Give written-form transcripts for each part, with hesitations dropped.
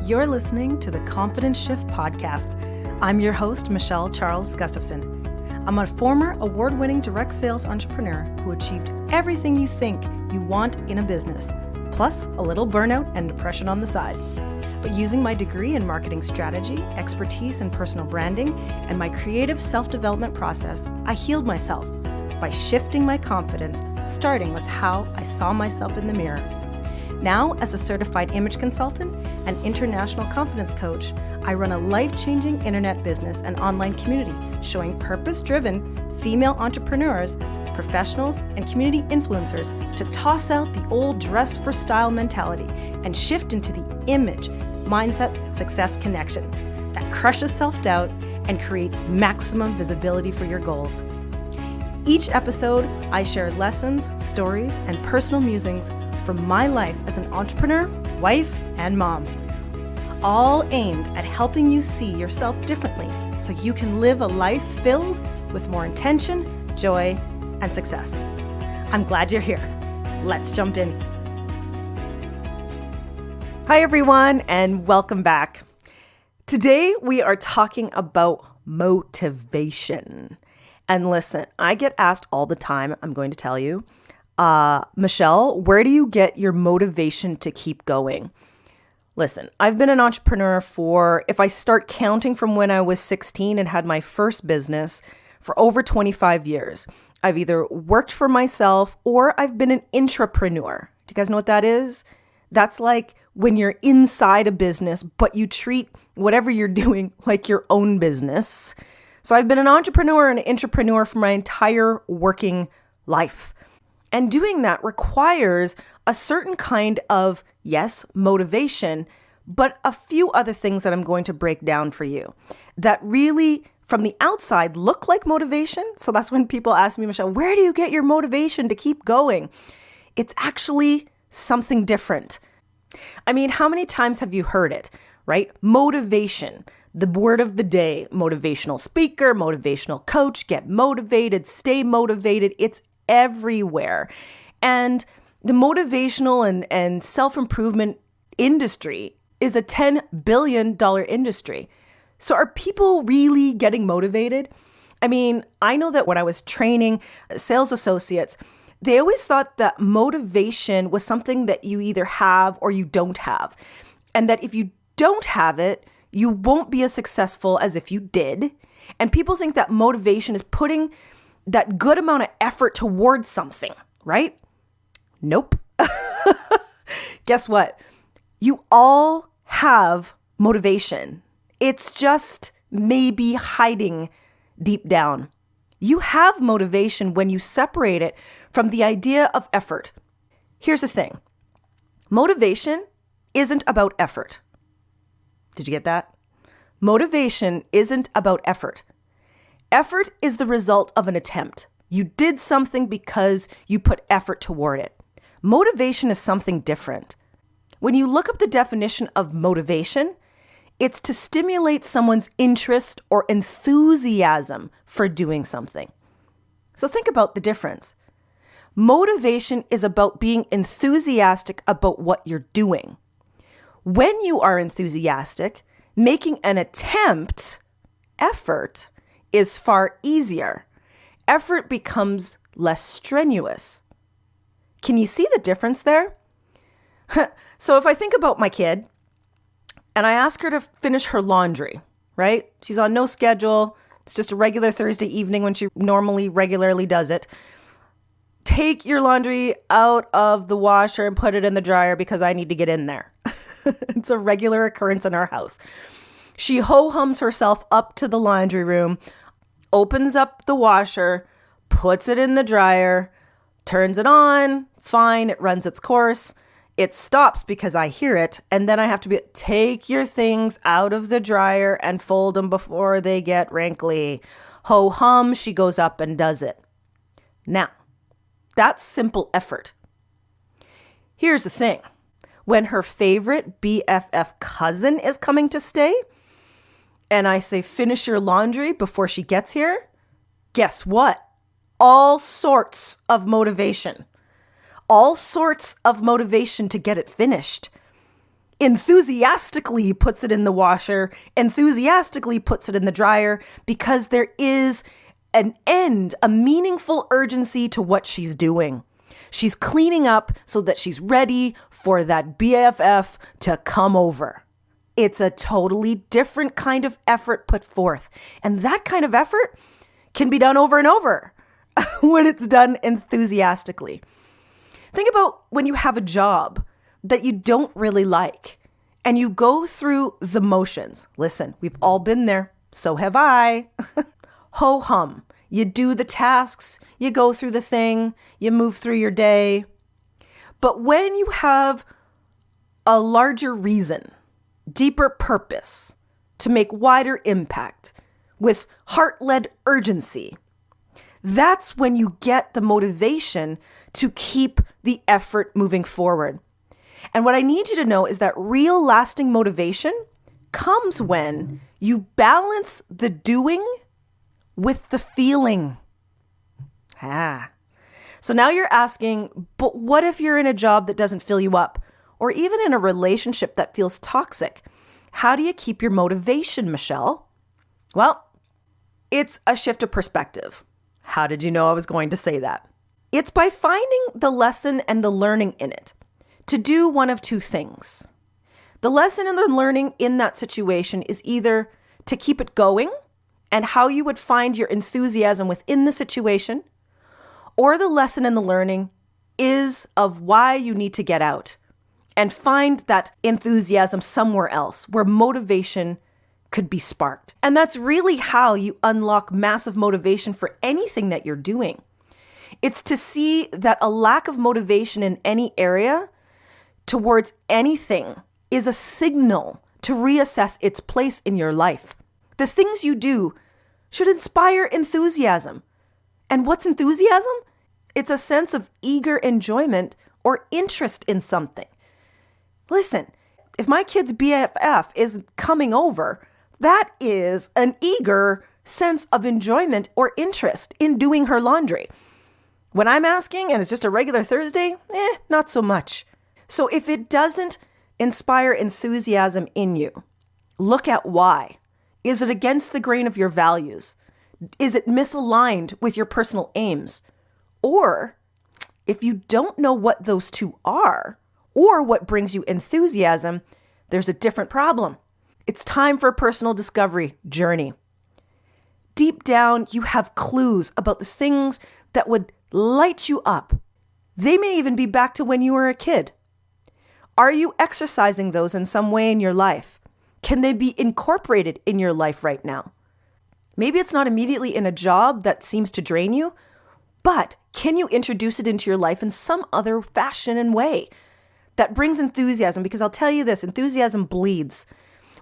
You're listening to the Confidence Shift podcast. I'm your host, Michelle Charles Gustafson. I'm a former award-winning direct sales entrepreneur who achieved everything you think you want in a business, plus a little burnout and depression on the side. But using my degree in marketing strategy, expertise in personal branding, and my creative self-development process, I healed myself by shifting my confidence, starting with how I saw myself in the mirror. Now, as a certified image consultant and international confidence coach, I run a life-changing internet business and online community showing purpose-driven female entrepreneurs, professionals, and community influencers to toss out the old dress for style mentality and shift into the image, mindset, success connection that crushes self-doubt and creates maximum visibility for your goals. Each episode, I share lessons, stories, and personal musings from my life as an entrepreneur, wife, and mom, all aimed at helping you see yourself differently so you can live a life filled with more intention, joy, and success. I'm glad you're here. Let's jump in. Hi, everyone, and welcome back. Today, we are talking about motivation. And listen, I get asked all the time, I'm going to tell you, Michelle, where do you get your motivation to keep going? Listen, I've been an entrepreneur for, if I start counting from when I was 16 and had my first business, for over 25 years. I've either worked for myself or I've been an intrapreneur. Do you guys know what that is? That's like when you're inside a business, but you treat whatever you're doing like your own business. So I've been an entrepreneur and an intrapreneur for my entire working life. And doing that requires a certain kind of, yes, motivation, but a few other things that I'm going to break down for you that really, from the outside, look like motivation. So that's when people ask me, Michelle, where do you get your motivation to keep going? It's actually something different. I mean, how many times have you heard it, right? Motivation, the word of the day, motivational speaker, motivational coach, get motivated, stay motivated. It's everywhere. And the motivational and self-improvement industry is a $10 billion industry. So are people really getting motivated? I mean, I know that when I was training sales associates, they always thought that motivation was something that you either have or you don't have. And that if you don't have it, you won't be as successful as if you did. And people think that motivation is putting that good amount of effort towards something, right? Nope. Guess what? You all have motivation. It's just maybe hiding deep down. You have motivation when you separate it from the idea of effort. Here's the thing. Motivation isn't about effort. Did you get that? Motivation isn't about effort. Effort is the result of an attempt. You did something because you put effort toward it. Motivation is something different. When you look up the definition of motivation, it's to stimulate someone's interest or enthusiasm for doing something. So think about the difference. Motivation is about being enthusiastic about what you're doing. When you are enthusiastic, making an attempt, effort, is far easier. Effort becomes less strenuous. Can you see the difference there? So if I think about my kid and I ask her to finish her laundry, right? She's on no schedule. It's just a regular Thursday evening when she regularly does it. Take your laundry out of the washer and put it in the dryer because I need to get in there. It's a regular occurrence in our house. She ho-hums herself up to the laundry room, opens up the washer, puts it in the dryer, turns it on, fine, it runs its course. It stops because I hear it, and then I have to take your things out of the dryer and fold them before they get wrinkly. Ho-hum, she goes up and does it. Now, that's simple effort. Here's the thing. When her favorite BFF cousin is coming to stay, and I say, finish your laundry before she gets here, guess what? All sorts of motivation. All sorts of motivation to get it finished. enthusiastically puts it in the washer, enthusiastically puts it in the dryer, because there is a meaningful urgency to what she's doing. She's cleaning up so that she's ready for that BFF to come over. It's a totally different kind of effort put forth. And that kind of effort can be done over and over when it's done enthusiastically. Think about when you have a job that you don't really like and you go through the motions. Listen, we've all been there. So have I. Ho hum. You do the tasks, you go through the thing, you move through your day. But when you have a larger reason, deeper purpose to make wider impact with heart-led urgency, that's when you get the motivation to keep the effort moving forward. And what I need you to know is that real lasting motivation comes when you balance the doing with the feeling. So now you're asking, but what if you're in a job that doesn't fill you up? Or even in a relationship that feels toxic? How do you keep your motivation, Michelle? Well, it's a shift of perspective. How did you know I was going to say that? It's by finding the lesson and the learning in it to do one of two things. The lesson and the learning in that situation is either to keep it going and how you would find your enthusiasm within the situation, or the lesson and the learning is of why you need to get out and find that enthusiasm somewhere else where motivation could be sparked. And that's really how you unlock massive motivation for anything that you're doing. It's to see that a lack of motivation in any area towards anything is a signal to reassess its place in your life. The things you do should inspire enthusiasm. And what's enthusiasm? It's a sense of eager enjoyment or interest in something. Listen, if my kid's BFF is coming over, that is an eager sense of enjoyment or interest in doing her laundry. When I'm asking and it's just a regular Thursday, not so much. So if it doesn't inspire enthusiasm in you, look at why. Is it against the grain of your values? Is it misaligned with your personal aims? Or if you don't know what those two are, or what brings you enthusiasm, there's a different problem. It's time for a personal discovery journey. Deep down, you have clues about the things that would light you up. They may even be back to when you were a kid. Are you exercising those in some way in your life? Can they be incorporated in your life right now? Maybe it's not immediately in a job that seems to drain you, but can you introduce it into your life in some other fashion and way that brings enthusiasm? Because I'll tell you this, enthusiasm bleeds.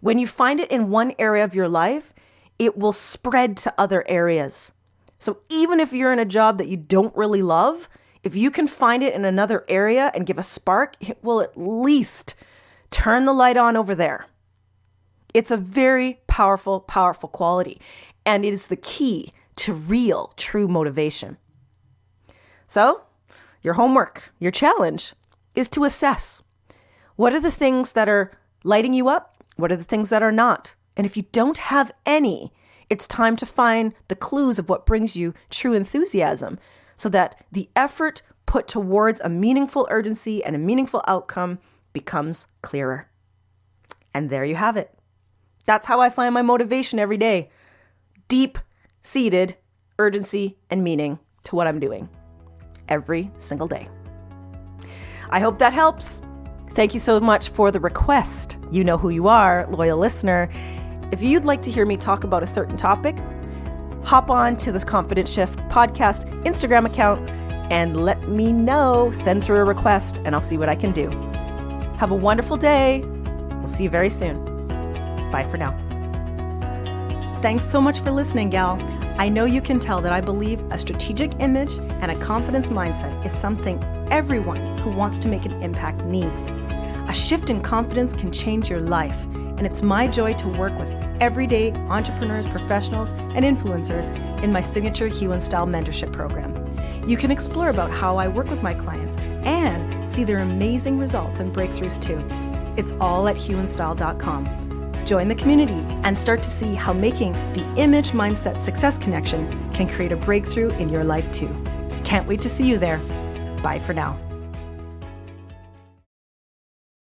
When you find it in one area of your life, it will spread to other areas. So even if you're in a job that you don't really love, if you can find it in another area and give a spark, it will at least turn the light on over there. It's a very powerful, powerful quality, and it is the key to real, true motivation. So, your homework, your challenge is to assess. What are the things that are lighting you up? What are the things that are not? And if you don't have any, it's time to find the clues of what brings you true enthusiasm so that the effort put towards a meaningful urgency and a meaningful outcome becomes clearer. And there you have it. That's how I find my motivation every day. Deep-seated urgency and meaning to what I'm doing every single day. I hope that helps. Thank you so much for the request. You know who you are, loyal listener. If you'd like to hear me talk about a certain topic, hop on to the Confident Shift podcast Instagram account and let me know. Send through a request and I'll see what I can do. Have a wonderful day. We'll see you very soon. Bye for now. Thanks so much for listening, gal. I know you can tell that I believe a strategic image and a confidence mindset is something everyone who wants to make an impact needs. A shift in confidence can change your life, and it's my joy to work with everyday entrepreneurs, professionals, and influencers in my signature Hue & Style mentorship program. You can explore about how I work with my clients and see their amazing results and breakthroughs too. It's all at humanstyle.com. Join the community and start to see how making the Image Mindset Success Connection can create a breakthrough in your life too. Can't wait to see you there. Bye for now.